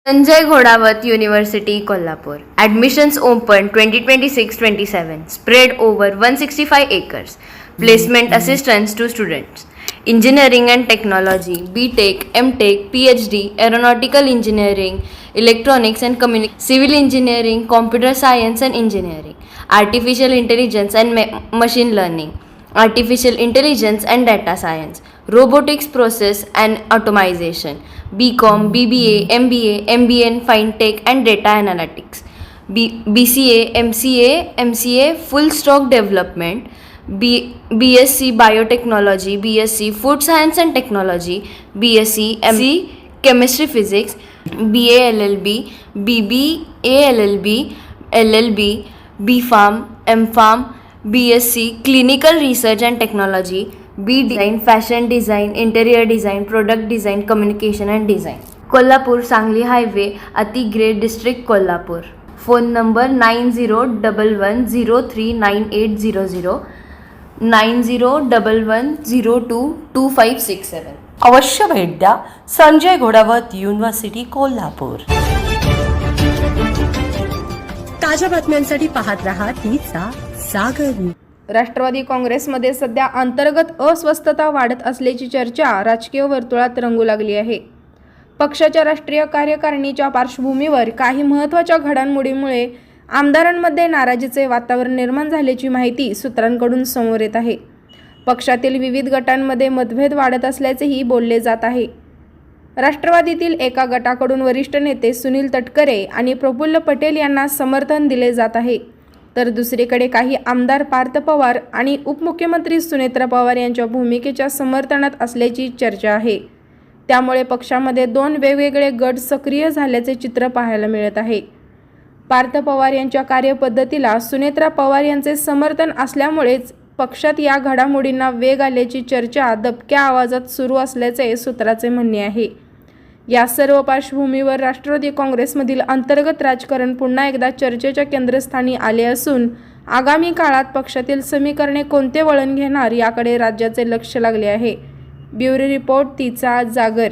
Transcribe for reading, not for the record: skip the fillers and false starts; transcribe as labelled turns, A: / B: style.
A: Sanjay Ghodawat University, Kolhapur. Admissions open 2026-27. Spread over 165 acres. Placement assistance to students. Engineering and Technology, BTech, MTech, PhD, Aeronautical Engineering, Electronics and Communication, Civil Engineering, Computer Science and Engineering, Artificial Intelligence and Machine Learning, Artificial Intelligence and Data Science, Robotics Process and Automation, BCom, BBA, MBA, MBN, Fintech and Data Analytics, BCA, MCA, Full Stack Development, BSc Biotechnology, BSc Food Science and Technology, BSc MC Chemistry Physics, BA LLB, BBA LLB, LLB, BPharm, MPharm, BSc Clinical Research and Technology, B Design, Fashion Design, Interior Design, Product Design, Communication and Design. Kolhapur Sangli Highway, Ati Grade District, Kolhapur. Phone number 9011039800, 9011022567.
B: अवश्य भेट द्या Sanjay Ghodawat university Kolhapur. ताज्या बातम्यांसाठी पाहत रहा तिचा सागर.
C: राष्ट्रवादी काँग्रेसमध्ये सध्या अंतर्गत अस्वस्थता वाढत असल्याची चर्चा राजकीय वर्तुळात रंगू लागली आहे. पक्षाच्या राष्ट्रीय कार्यकारिणीच्या पार्श्वभूमीवर काही महत्त्वाच्या घडामोडींमुळे आमदारांमध्ये नाराजीचे वातावरण निर्माण झाल्याची माहिती सूत्रांकडून समोर येत आहे. पक्षातील विविध गटांमध्ये मतभेद वाढत असल्याचेही बोलले जात आहे. राष्ट्रवादीतील एका गटाकडून वरिष्ठ नेते सुनील तटकरे आणि प्रफुल्ल पटेल यांना समर्थन दिले जात आहे, तर दुसरीकडे काही आमदार पार्थ पवार आणि उपमुख्यमंत्री सुनेत्रा पवार यांच्या भूमिकेच्या समर्थनात असल्याची चर्चा आहे. त्यामुळे पक्षामध्ये दोन वेगवेगळे गट सक्रिय झाल्याचे चित्र पाहायला मिळत आहे. पार्थ पवार यांच्या कार्यपद्धतीला सुनेत्रा पवार यांचे समर्थन असल्यामुळेच पक्षात या घडामोडींना वेग आल्याची चर्चा दबक्या आवाजात सुरू असल्याचे सूत्राचे म्हणणे आहे. या सर्व पार्श्वभूमीवर राष्ट्रवादी काँग्रेसमधील अंतर्गत राजकारण पुन्हा एकदा चर्चेच्या केंद्रस्थानी आले असून आगामी काळात पक्षातील समीकरणे कोणते वळण घेणार याकडे राज्याचे लक्ष लागले आहे. ब्युरो रिपोर्ट तिचा जागर.